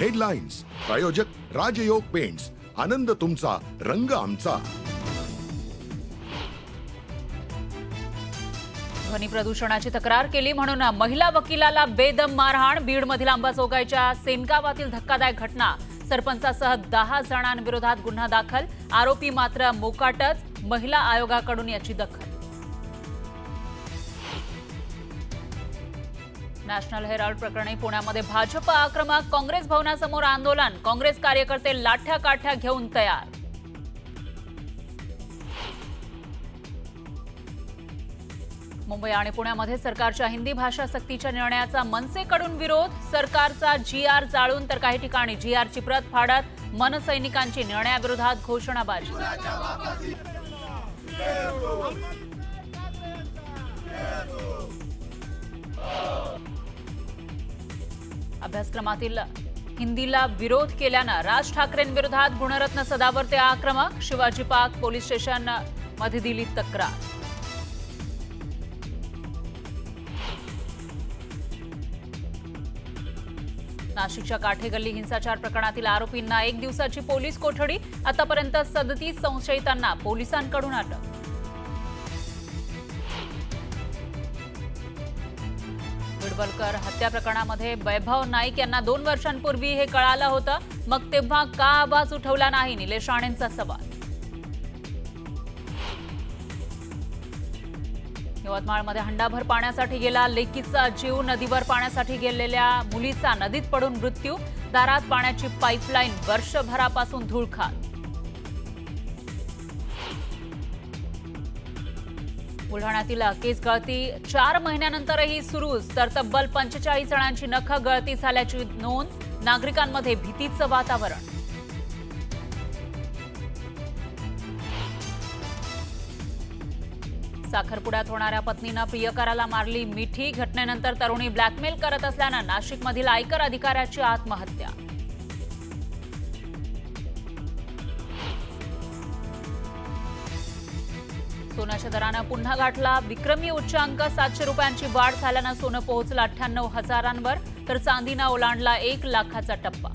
Headlines प्रायोजक राजयोग paints, आनंद तुमचा, रंग आमचा. ध्वनी प्रदूषणाची तक्रार केली म्हणून महिला वकिलाला बेदम मारहाण. बीडमधील अंबाजोगाईच्या सेनगावातील धक्कादायक घटना. सरपंचासह 10 जणांविरोधात गुन्हा दाखल. आरोपी मात्र मोकाटच. महिला आयोगाकडून याची दखल. नॅशनल हेराल्ड प्रकरणी पुण्यामध्ये भाजप आक्रमक. काँग्रेस भवनासमोर आंदोलन. काँग्रेस कार्यकर्ते लाठ्या काठ्या घेऊन तयार. मुंबई आणि पुण्यामध्ये सरकारच्या हिंदी भाषा सक्तीच्या निर्णयाचा मनसेकडून विरोध. सरकारचा GR जाळून तर काही ठिकाणी GRची प्रत फाडत मनसैनिकांची निर्णयाविरोधात घोषणाबाजी. अभ्यासक्रमातील हिंदीला विरोध केल्यानं राज ठाकरेंविरोधात गुणरत्न सदावर्ते आक्रमक. शिवाजी पार्क पोलीस स्टेशन मध्ये दिली तक्रार. नाशिकच्या काठेगल्ली हिंसाचार प्रकरणातील आरोपींना 1 दिवसाची पोलीस कोठडी. आतापर्यंत 37 संशयितांना पोलिसांकडून अटक. विडवलकर हत्या प्रकरणामध्ये वैभव नाईक यांना 2 वर्षांपूर्वी हे कळालं होतं. मग तेव्हा का आवाज उठवला नाही? निलेश राणेंचा सवाल. यवतमाळमध्ये हंडाभर पाण्यासाठी गेला लेकीचा जीव. नदीवर पाण्यासाठी गेलेल्या मुलीचा नदीत पडून मृत्यू. दारात पाण्याची पाईपलाईन वर्षभरापासून धुळखात. बुलढाण्यातील केस गळती 4 महिन्यानंतरही सुरूच. तर तब्बल 45 जणांची नखं गळती झाल्याची नोंद. नागरिकांमध्ये भीतीचं वातावरण. साखरपुड्यात होणाऱ्या पत्नीनं प्रियकराला मारली मिठी. घटनेनंतर तरुणी ब्लॅकमेल करत असल्यानं नाशिकमधील आयकर अधिकाऱ्याची आत्महत्या. सोन्याच्या दरानं पुन्हा गाठला विक्रमी उच्चांक. 700 रुपयांची वाढ झाल्यानं सोनं पोहोचलं 98,000 तर चांदीनं ओलांडला 1 लाखाचा टप्पा.